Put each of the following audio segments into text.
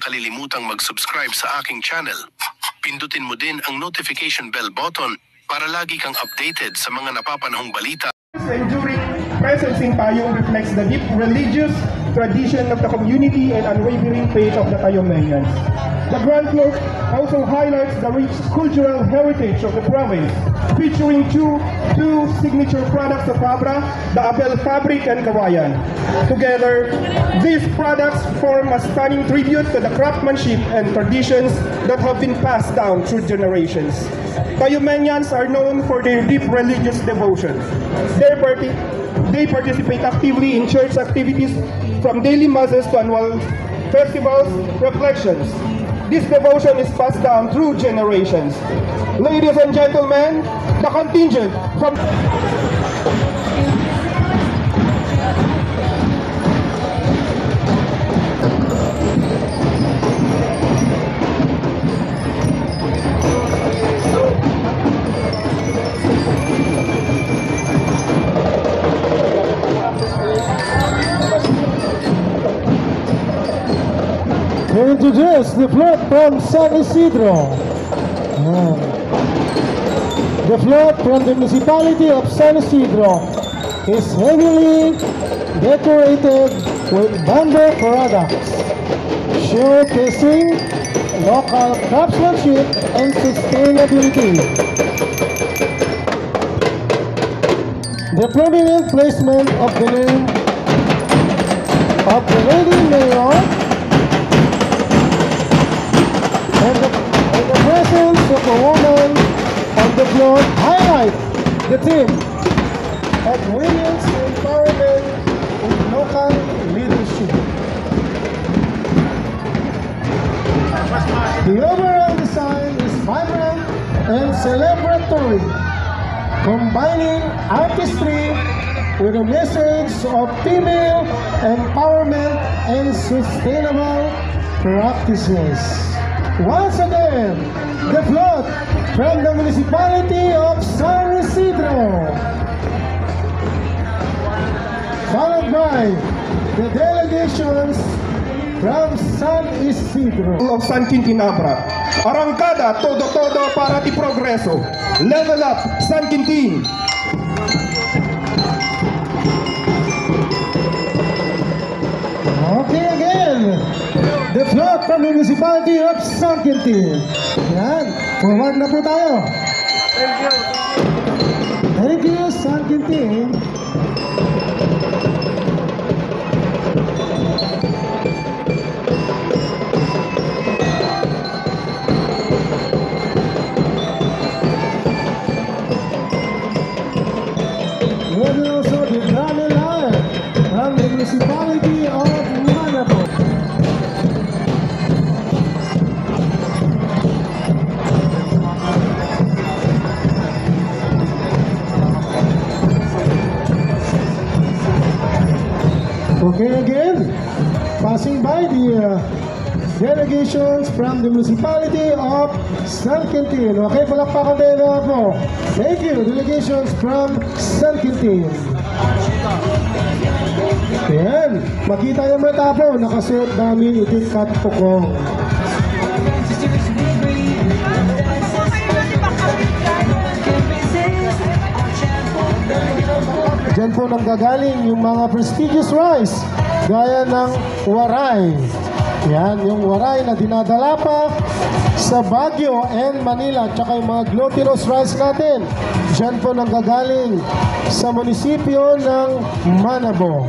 kalilimutang mag-subscribe sa aking channel. Pindutin mo din ang notification bell button para lagi kang updated sa mga napapanahong balita. The enduring presence in Tayum reflects the deep religious tradition of the community and unwavering faith of the Tayumenians. The Grand Float also highlights the rich cultural heritage of the province, featuring two signature products of Abra, the Abel Fabric and Kawayan. Together, these products form a stunning tribute to the craftsmanship and traditions that have been passed down through generations. Tayumenians are known for their deep religious devotion. They participate actively in church activities, from daily masses to annual festivals, reflections. This devotion is passed down through generations. Ladies and gentlemen, the contingent from... We introduce the float from San Isidro. The float from the municipality of San Isidro is heavily decorated with bamboo products, showcasing local craftsmanship and sustainability. The prominent placement of the name of the Lady Mayor and the presence of a woman on the floor highlight the theme of women's empowerment in local leadership. The overall design is vibrant and celebratory, combining artistry with a message of female empowerment and sustainable practices. Once again, the float from the municipality of San Isidro, followed by the delegations from San Isidro of San Quintin Abra. Arrancada, todo para ti progreso. Level up, San Quintin. Okay again, the float from the municipality of San Quintin. Yan, forward na po tayo. Thank you, San Quintin. We also the Grammy Line from the municipality of Manabo. Okay again, passing by the delegations from the municipality of San Quintin. Okay, palakpakan tayo na po. Thank you, delegations from San Quintin. Ayan, makita yung mata po, nakasuot namin iting katpukong. Diyan po nanggagaling yung mga prestigious rice, gaya ng waray. Yan, yung waray na dinadala pa sa Baguio and Manila, tsaka yung mga glutinous rice natin. Diyan po nanggagaling sa munisipyo ng Manabo.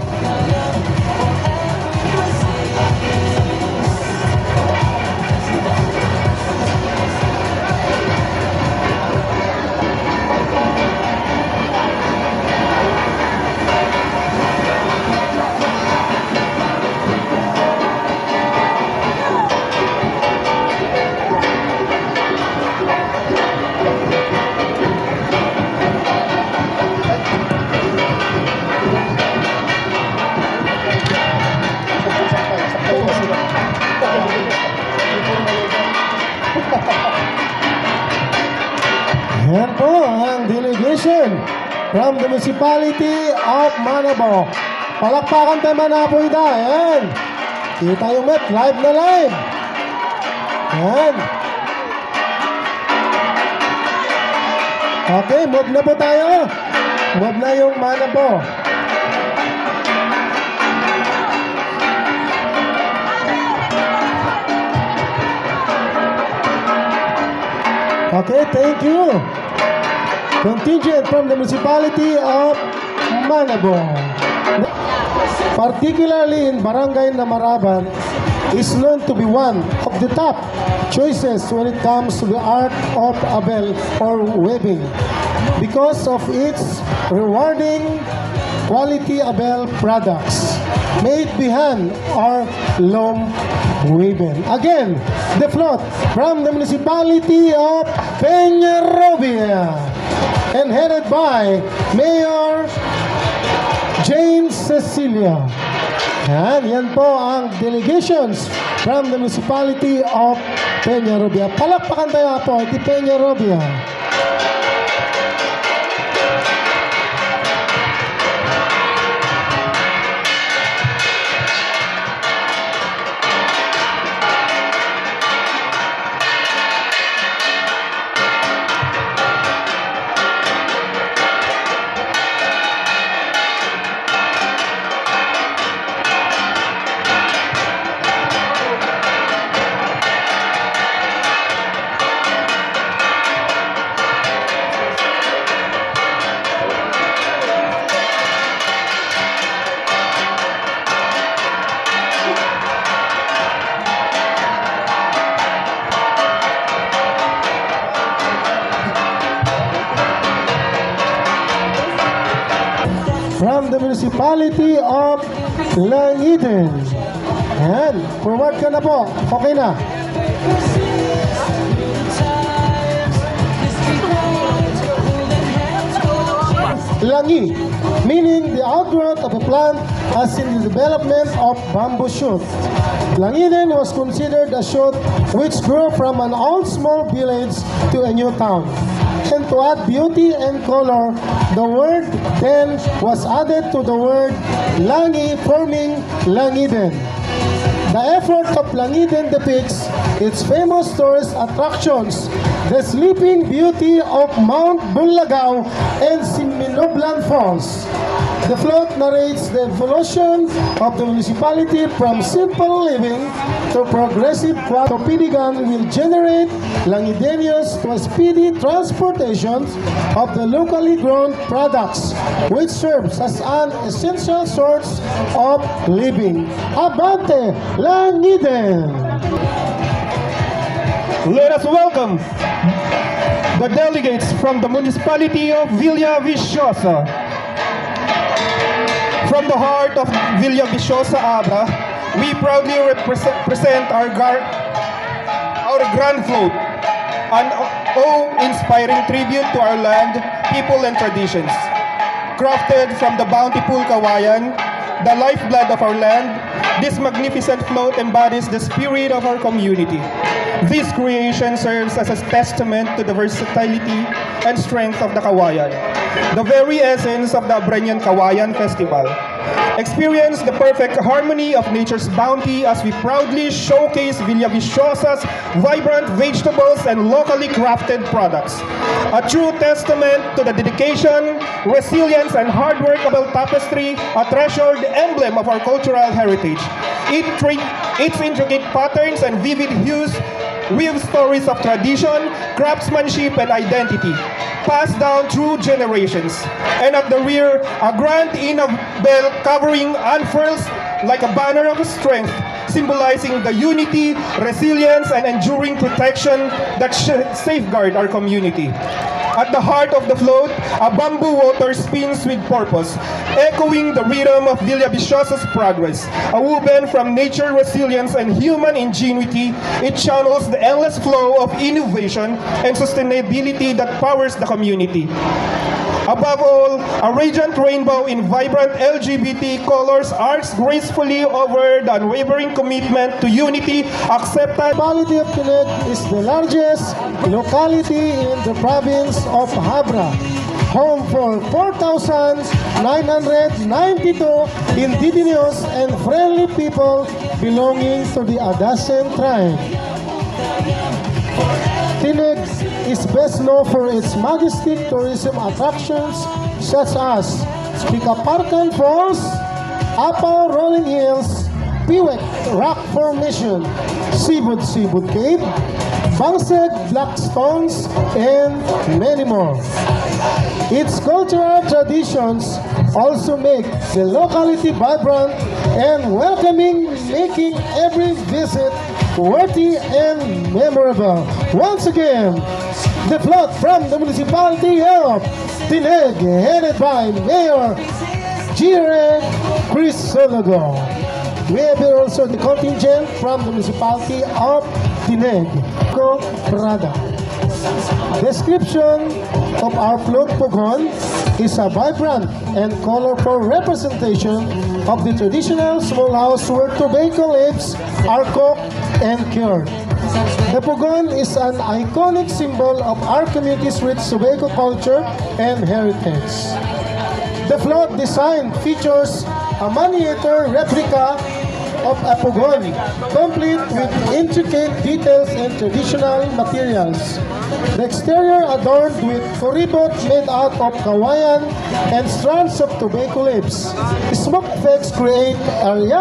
Yan po ang delegation from the municipality of Manabo. Palakpakan tayo Manapo ita. Ayan. Kita yung met. Live na live. Yan. Okay, move na po tayo. Move na yung mana po. Okay, thank you. Contingent from the municipality of Manabong, particularly in Barangay Namaraban, is known to be one of the top choices when it comes to the art of abel or weaving because of its rewarding quality abel products made behind or loom weaving. Again, the float from the municipality of Peñarobia and headed by Mayor James Cecilia. Yan po ang delegations from the municipality of Peñarobia. Palakpakan tayo po, iti Peñarobia. From the municipality of Langiden. Ayan, forward ka na po. Okay na. Langi, meaning the outgrowth of a plant as in the development of bamboo shoot. Langiden was considered a shoot which grew from an old small village to a new town. And to add beauty and color, the word then was added to the word Langi, forming Langiden. The effort of Langiden depicts its famous tourist attractions, the sleeping beauty of Mount Bulagao and Siminoblan Falls. The float narrates the evolution of the municipality from simple living to progressive Pinigan will generate Langideños to a speedy transportation of the locally grown products, which serves as an essential source of living. Abante, Langiden! Let us welcome the delegates from the municipality of Villaviciosa. From the heart of Villaviciosa, Abra, we proudly present our grand float, an awe-inspiring tribute to our land, people, and traditions. Crafted from the bountiful kawayan, the lifeblood of our land, this magnificent float embodies the spirit of our community. This creation serves as a testament to the versatility and strength of the kawayan, the very essence of the Abreñan Kawayan Festival. Experience the perfect harmony of nature's bounty as we proudly showcase Villaviciosa's vibrant vegetables and locally crafted products. A true testament to the dedication, resilience, and hard work of the tapestry, a treasured emblem of our cultural heritage. Its intricate patterns and vivid hues weave stories of tradition, craftsmanship, and identity, passed down through generations. And at the rear, a grand bell covering unfurls like a banner of strength, symbolizing the unity, resilience, and enduring protection that safeguard our community. At the heart of the float, a bamboo water spins with purpose, echoing the rhythm of Villaviciosa's progress. A woven from nature resilience and human ingenuity, it channels the endless flow of innovation and sustainability that powers the community. Above all, a radiant rainbow in vibrant LGBT colors arcs gracefully over the unwavering commitment to unity, acceptance. The locality of Pineg is the largest locality in the province of Abra, home for 4,992 indigenous and friendly people belonging to the Adasen tribe. Tineg is best known for its majestic tourism attractions such as Picaparcan Falls, Apaw Rolling Hills, Piwek Rock Formation, Sibud Cave, Bangseg Black Stones, and many more. Its cultural traditions also make the locality vibrant and welcoming, making every visit worthy and memorable. Once again, the float from the municipality of Tineg, headed by Mayor Jiren Crisologo. We have here also the contingent from the municipality of Tineg, Ko Prada. Description of our float pugon is a vibrant and colorful representation of the traditional small house where tobacco leaves are cooked and cured. The pugon is an iconic symbol of our community's rich tobacco culture and heritage. The float design features a miniature replica of a pugon, complete with intricate details and traditional materials. The exterior adorned with kuribot made out of kawayan and strands of tobacco leaves. Smoke effects create area.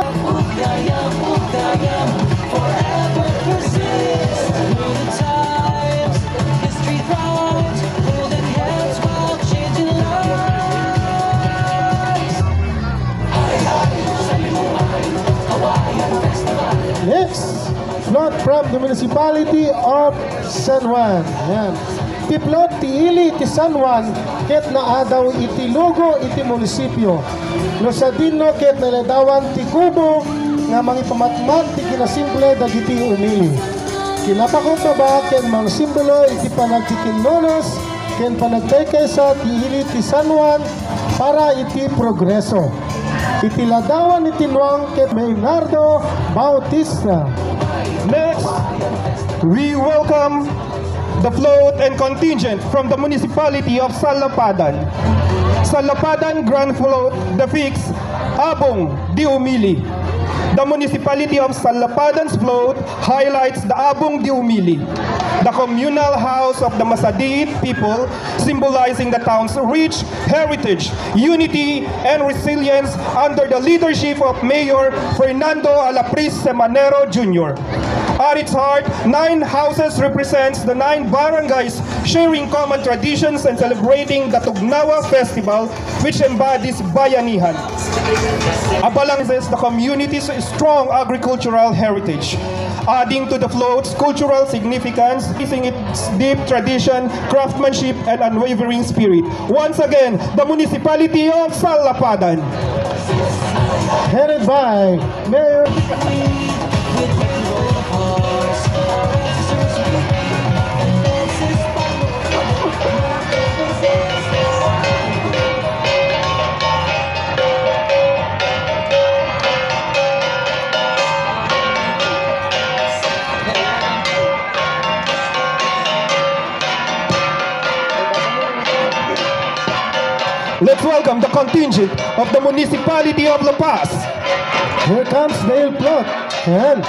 Next, float from the municipality of San Juan. Yan. Tiplot tiili ti San Juan ket naadaw iti lugo iti munisipyo. Losadino ket naladawan ti kubo nga mangipamatmat ti kinasimple dagiti umili. Kinapakumbaba ken mang simbolo iti panagtikinnonos ken panagtaykay sa tiili ti San Juan para iti progreso. Itiladawan iti Nuang ket Maynardo Bautista. Next, we welcome the float and contingent from the municipality of Salapadan. Salapadan Grand Float depicts Abong Di Umili. The municipality of Salapadan's float highlights the Abong Di Umili, the communal house of the Masadiit people, symbolizing the town's rich heritage, unity, and resilience under the leadership of Mayor Fernando Alapris Semanero Jr. At its heart, 9 houses represents the 9 barangays sharing common traditions and celebrating the Tugnawa Festival, which embodies Bayanihan. Abalang is the community's strong agricultural heritage, adding to the float's cultural significance, using its deep tradition, craftsmanship, and unwavering spirit. Once again, the municipality of Salapadan. Headed by Mayor Let's welcome the contingent of the municipality of La Paz. Here comes Dale Plot. And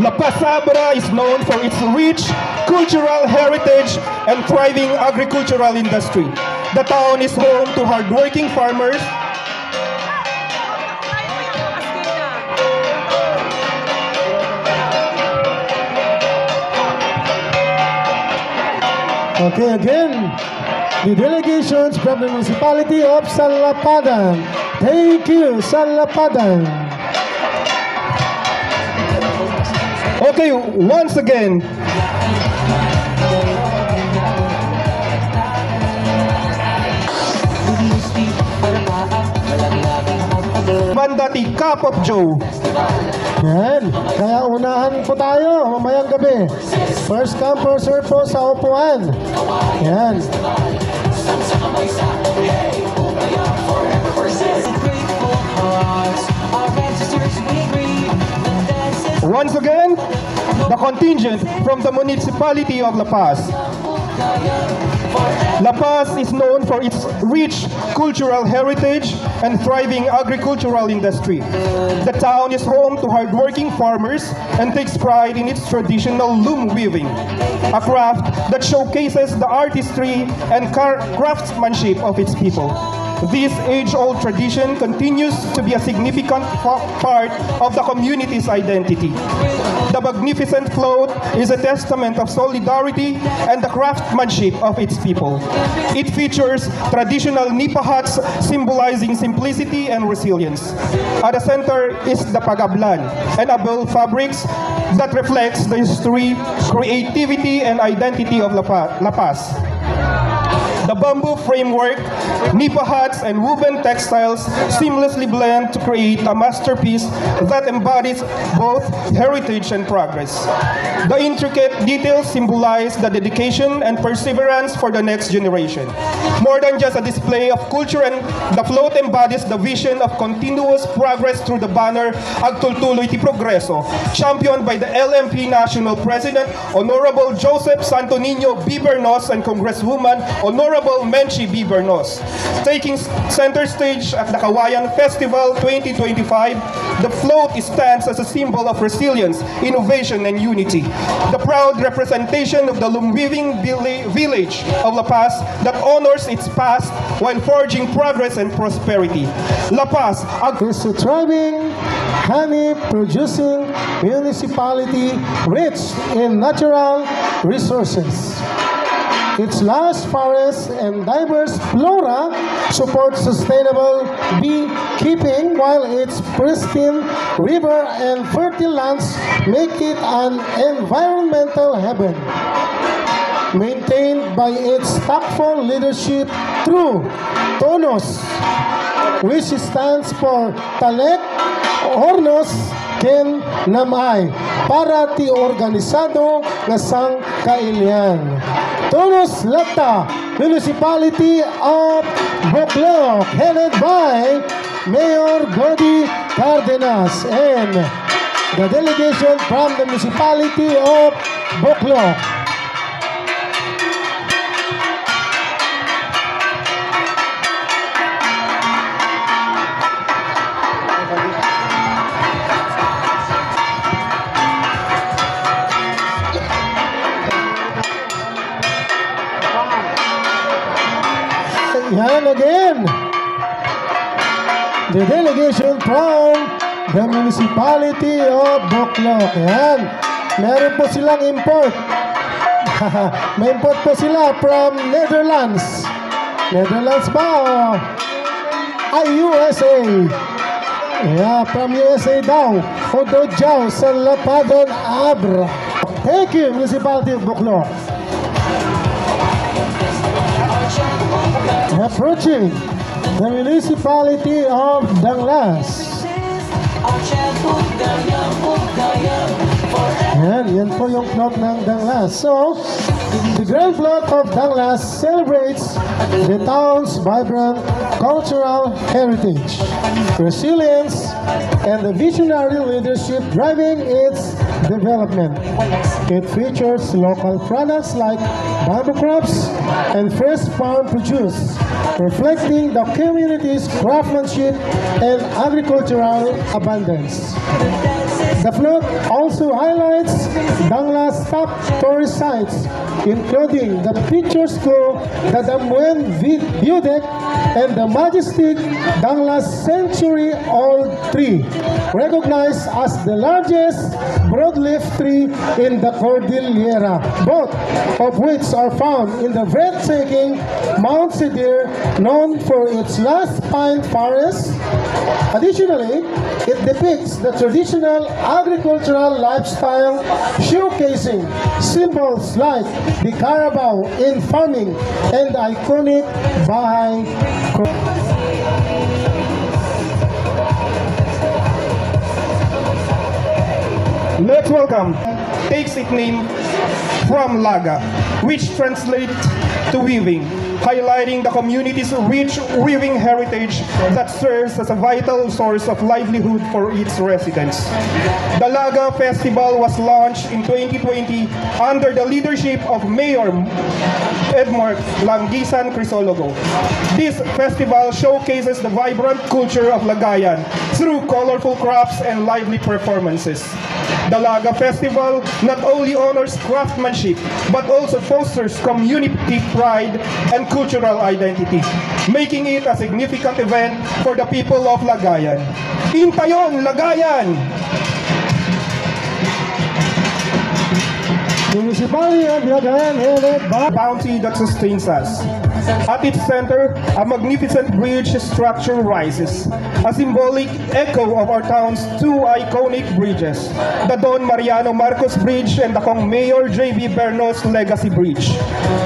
La Paz Abra is known for its rich cultural heritage and thriving agricultural industry. The town is home to hardworking farmers, okay, again, the delegations from the municipality of Salapadan. Thank you, Salapadan. Okay, once again, Mandati Cup of Joe. Yan. Kaya unahan po tayo mamayang gabi. First come, first serve po sa upuan. Yan. Once again, the contingent from the municipality of La Paz. La Paz is known for its rich cultural heritage and thriving agricultural industry. The town is home to hardworking farmers and takes pride in its traditional loom weaving, a craft that showcases the artistry and craftsmanship of its people. This age-old tradition continues to be a significant part of the community's identity. The magnificent float is a testament of solidarity and the craftsmanship of its people. It features traditional nipa huts symbolizing simplicity and resilience. At the center is the pagablan, an abel fabrics that reflects the history, creativity, and identity of La Paz. The bamboo framework, nipa huts, and woven textiles seamlessly blend to create a masterpiece that embodies both heritage and progress. The intricate details symbolize the dedication and perseverance for the next generation. More than just a display of culture, and the float embodies the vision of continuous progress through the banner Agtultuloy ti Progreso, championed by the LMP National President, Honorable Joseph Santo Niño B. Bernos, and Congresswoman Honorable Menchi B. Bernos. Taking center stage at the Kawayan Festival 2025, the float stands as a symbol of resilience, innovation, and unity. The proud representation of the loom weaving village of La Paz that honors its past while forging progress and prosperity. La Paz is a thriving, honey-producing municipality rich in natural resources. Its lush forests and diverse flora support sustainable beekeeping, while its pristine river and fertile lands make it an environmental heaven. Maintained by its tactful leadership through TONOS, which stands for Talek Hornos Ken Namay, para ti organisado nga sangkailian. Tonos Lata, Municipality of Bocloc, headed by Mayor Godi Cardenas, and the delegation from the Municipality of Bocloc. Yan again, the delegation from the Municipality of Bocloc. Yan, meron po silang import. May import po sila from Netherlands. Netherlands ba? USA. Yeah, from USA daw. Odo Jau sa Lapadon Abra. Thank you, Municipality of Bocloc. Approaching the Municipality of Danglas. Yan po yung float ng Danglas. So, the Grand Float of Danglas celebrates the town's vibrant cultural heritage, resilience, and the visionary leadership driving its development. It features local products like bamboo crops and fresh farm produce, reflecting the community's craftsmanship and agricultural abundance. The float also highlights Danglas top tourist sites, including the picturesque the Damwen View Deck and the majestic Danglas century-old tree, recognized as the largest broadleaf tree in the Cordillera, both of which are found in the breathtaking Mount Sidir, known for its lush pine forest. Additionally, it depicts the traditional agricultural lifestyle, showcasing symbols like the Carabao in farming and the iconic Bahay. Let's welcome, takes its name from Laga, which translates to weaving. highlighting the community's rich weaving heritage that serves as a vital source of livelihood for its residents. Dalaga Festival was launched in 2020 under the leadership of Mayor Edmar Langisan Crisologo. This festival showcases the vibrant culture of Lagayan through colorful crafts and lively performances. Dalaga Festival not only honors craftsmanship but also fosters community pride and cultural identity, making it a significant event for the people of Lagayan. Intayon, Lagayan! Municipality of Lagayan headed by Bounty that sustains us. At its center, a magnificent bridge structure rises, a symbolic echo of our town's two iconic bridges, the Don Mariano Marcos Bridge and the Kong Mayor J.B. Bernos Legacy Bridge.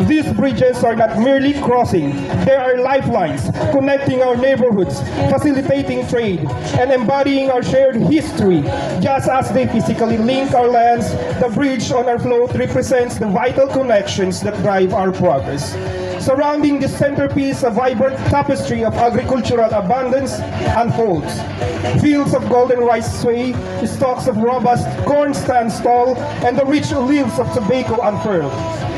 These bridges are not merely crossing, they are lifelines connecting our neighborhoods, facilitating trade, and embodying our shared history. Just as they physically link our lands, the bridge on our float represents the vital connections that drive our progress. Surrounding this centerpiece, a vibrant tapestry of agricultural abundance unfolds. Fields of golden rice sway, stalks of robust corn stand tall, and the rich leaves of tobacco unfurl.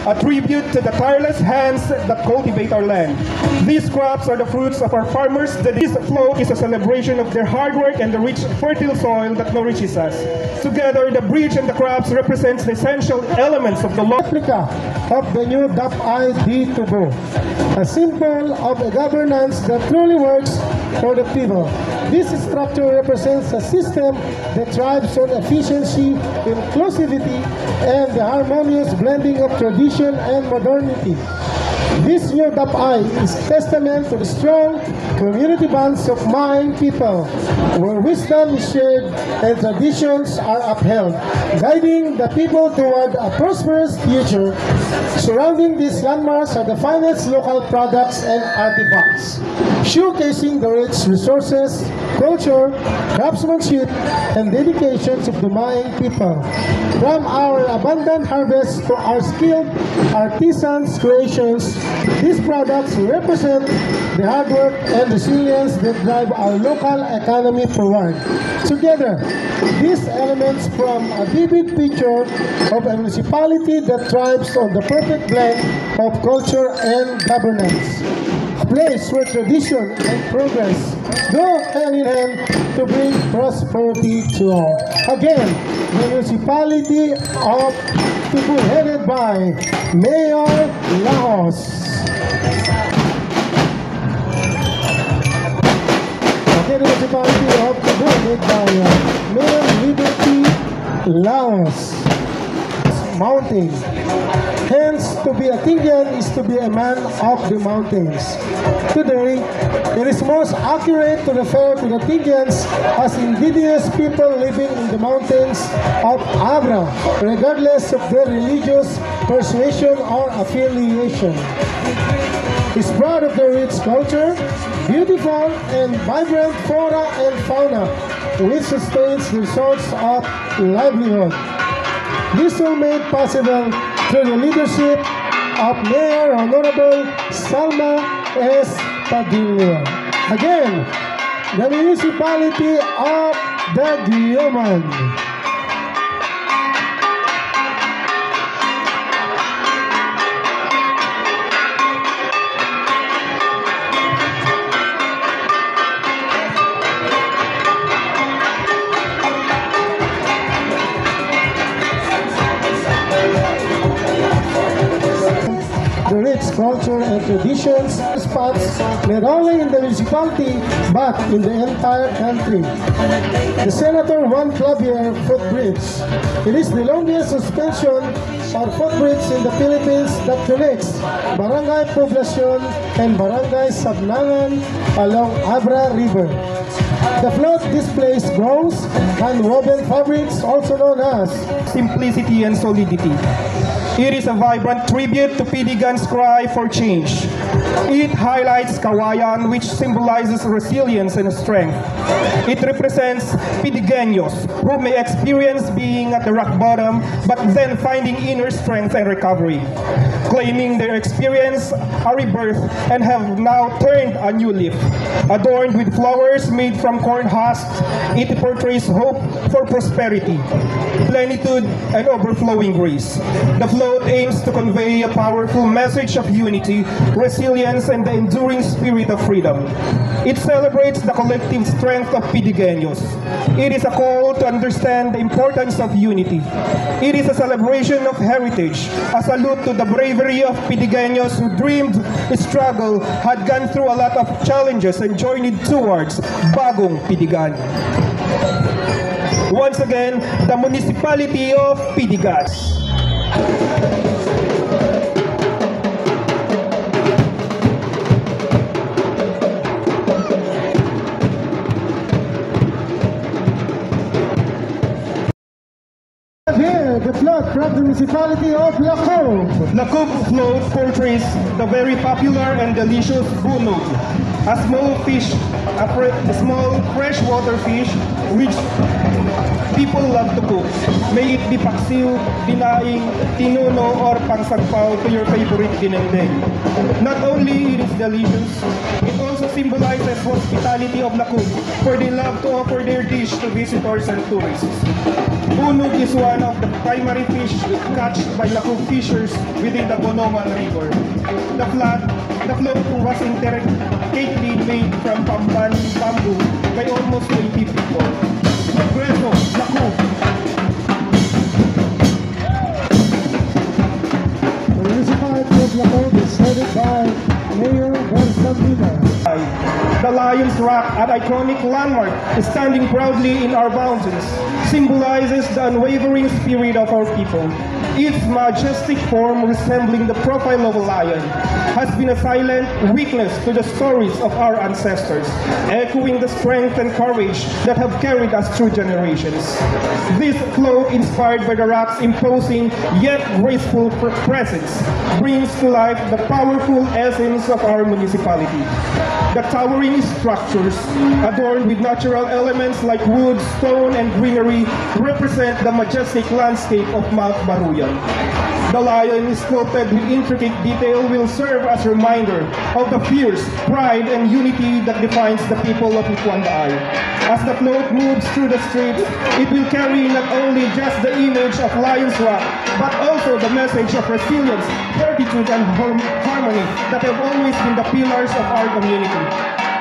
A tribute to the tireless hands that cultivate our land. These crops are the fruits of our farmers. This float is a celebration of their hard work and the rich, fertile soil that nourishes us. Together, the bridge and the crops represents the essential elements of the replica of the new DAP-I D2BO, a symbol of a governance that truly works for the people. This structure represents a system that thrives on efficiency, inclusivity, and the harmonious blending of tradition and modernity. This new DAP-I is testament to the strong community bonds of Maayong people, where wisdom is shared and traditions are upheld, guiding the people toward a prosperous future. Surrounding these landmarks are the finest local products and artifacts, showcasing the rich resources, culture, craftsmanship, and dedications of the Maayong people. From our abundant harvest to our skilled artisans' creations, these products represent the hard work and resilience that drive our local economy forward. Together, these elements form a vivid picture of a municipality that thrives on the perfect blend of culture and governance. A place where tradition and progress go hand in hand to bring prosperity to all. Again, the municipality of Tubu headed by Mayor Laos. The municipality of Tubu headed by Mayor Liberty Laos. Mountain. Hence, to be a Tingyan is to be a man of the mountains. Today, it is most accurate to refer to the Tingyans as indigenous people living in the mountains of Abra, regardless of their religious persuasion or affiliation. Is proud of their rich culture, beautiful and vibrant flora and fauna, which sustains their source of livelihood. This was made possible through the leadership of Mayor Honorable Salma S. Padilla. Again, the municipality of Daguioman. The rich culture and traditions spots not only in the municipality but in the entire country. The Senator Juan Clavier footbridge. It is the longest suspension or footbridge in the Philippines that connects Barangay Poblacion and Barangay Sablangan along Abra River. The float displays bronze and woven fabrics, also known as simplicity and solidity. It is a vibrant tribute to Piligan's cry for change. It highlights Kawayan, which symbolizes resilience and strength. It represents Piligaños, who may experience being at the rock bottom, but then finding inner strength and recovery. claiming their experience a rebirth and have now turned a new leaf. Adorned with flowers made from corn husks, it portrays hope for prosperity, plenitude, and overflowing grace. The float aims to convey a powerful message of unity, resilience, and the enduring spirit of freedom. It celebrates the collective strength of Pidigueños. It is a call to understand the importance of unity. It is a celebration of heritage, a salute to the bravery of Pidigueños who dreamed, struggled, had gone through a lot of challenges and journeyed towards Bagong Piligan. Once again, the municipality of Piligas. Here, the float from the municipality of Lacube. Lacube float portrays the very popular and delicious bunog, a small freshwater fish which people love to cook. May it be paksiw, dinaing, tinuno, or pangsagpaw to your favorite ginendeng. Not only it is delicious, it also symbolizes hospitality of Lacube, for they love to offer their dish to visitors and tourists. Bunog is one of the primary fish catched by Lacube fishers within the Bonoman River. The float was intricately made from bamboo by almost 20 people. Progreso, Lacube. The municipality of Lacube is headed by Mayor Bersambina. The Lion's Rock, an iconic landmark, standing proudly in our mountains, symbolizes the unwavering spirit of our people. Its majestic form, resembling the profile of a lion, has been a silent witness to the stories of our ancestors, echoing the strength and courage that have carried us through generations. This float, inspired by the rock's imposing yet graceful presence, brings to life the powerful essence of our municipality. The towering structures, adorned with natural elements like wood, stone, and greenery, represent the majestic landscape of Mount Baruyan. The lion, sculpted with intricate detail, will serve as a reminder of the fierce pride and unity that defines the people of Licuandaay. As the float moves through the streets, it will carry not only just the image of Lion's Rock, but also the message of resilience, fortitude, and harmony that have always been the pillars of our community.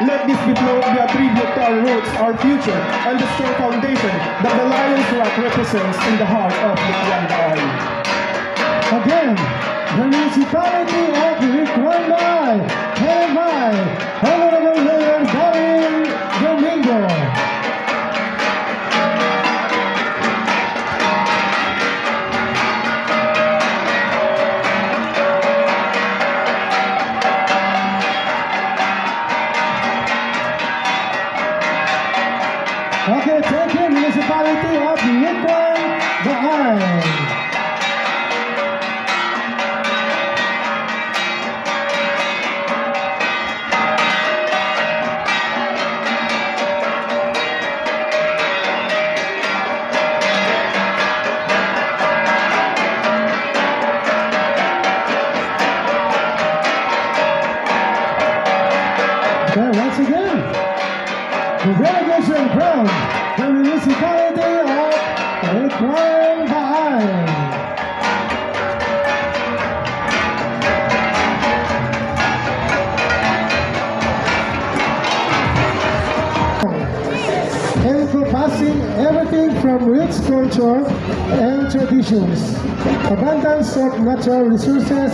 Let this float be a tribute to our roots, our future, and the strong foundation that the Lion's Rock represents in the heart of Licuandaay. Again, the municipality of Licuandaay, headed by Honorable Mayor Darin Domingo. Okay, thank you, municipality of Licuandaay. Okay, once again, the delegation from the municipality of Licuandaay. Encompassing everything from rich culture and traditions, abundance of natural resources,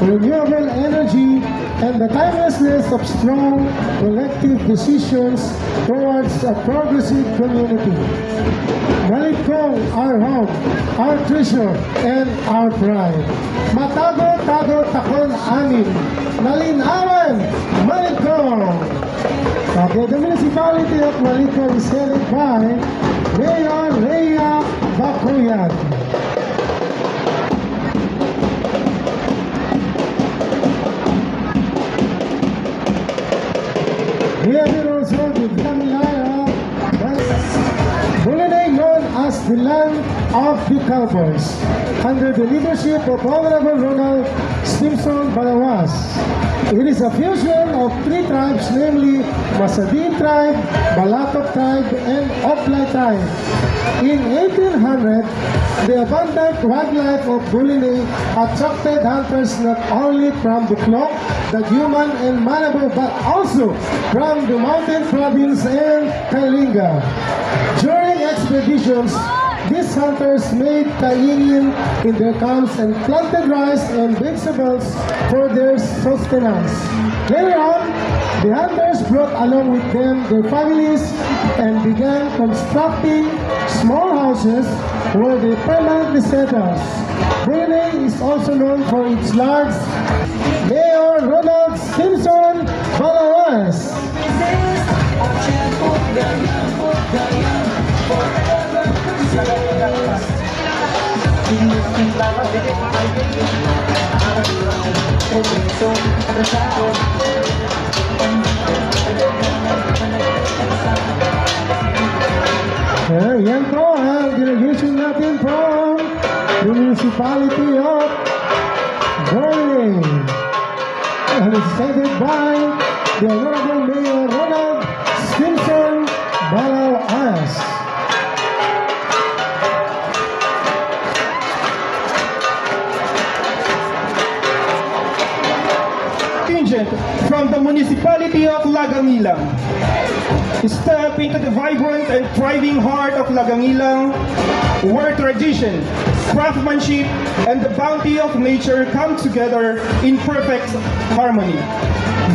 renewable energy, and the timelessness of strong collective decisions towards a progressive community. Malikong, our home, our treasure, and our pride. Matago-tago takon amin, Nalinawan, Malikong. Okay, the municipality of Malikong is headed by Mayor Rhea Bacuyan. Here also the Damilaya Buliday Mon as the land of the cowboys, under the leadership of Honorable Ronald Simpson Balawas. It is a fusion of three tribes, namely Masadin tribe, Balatok tribe, and Oplay tribe. In 1800, the abundant wildlife of Bulinay attracted hunters not only from Buklok, the Human, and Malabo, but also from the mountain province and Kalinga. During expeditions, these hunters made kainin in their camps and planted rice and vegetables for their sustenance. Later on, the hunters brought along with them their families and began constructing small houses where they permanently settled. Bulinay is also known for its large Mayor Ronald Simpson Balawas. Yan po ang delegation natin from the Municipality of Bulinay, and it's headed by the Honorable Mayor Ronald Simpson Balawas. From the Municipality of Lagangilang. Step into the vibrant and thriving heart of Lagangilang, where tradition, craftsmanship, and the bounty of nature come together in perfect harmony.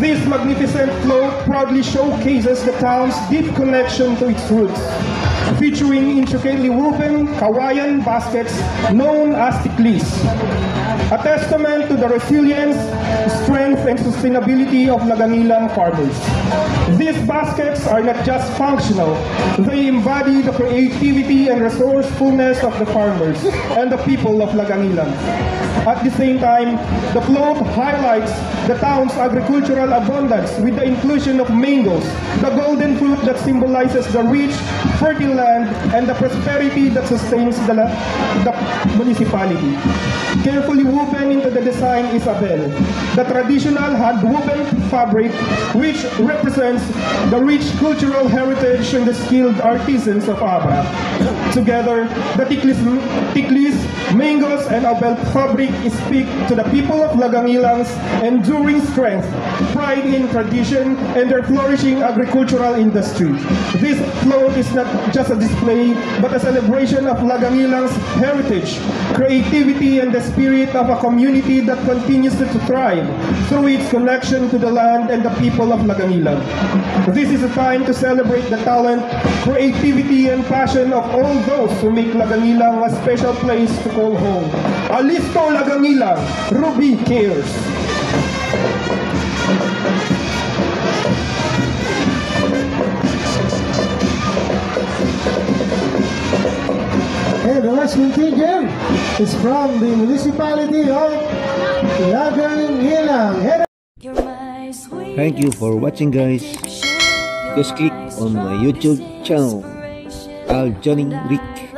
This magnificent float proudly showcases the town's deep connection to its roots, featuring intricately woven Kawayan baskets known as tiklis, a testament to the resilience, strength, and sustainability of Lagangilang farmers. These baskets are not just functional, they embody the creativity and resourcefulness of the farmers and the people of Lagangilang. At the same time, the float highlights the town's agricultural abundance with the inclusion of mangoes, the golden fruit that symbolizes the rich, fertile land and the prosperity that sustains the municipality. Carefully woven into the design is a bell, the traditional hand-woven fabric which represents the rich cultural heritage and the skilled artisans of Abra. Together, the tiklis, mangoes, and abel fabric speak to the people of Lagangilang's enduring strength, pride in tradition, and their flourishing agricultural industry. This float is not just a display, but a celebration of Lagangilang's heritage, creativity, and the spirit of a community that continues to thrive through its connection to the land and the people of Lagangilang. This is a time to celebrate the talent, creativity, and passion of all those who make Lagangilang a special place to call home. Alisto Lagangilang, Ruby cares. And the last contingent is from the Municipality of Lagangilang. Thank you for watching, guys. Just click on my YouTube channel, Aljoning Rick.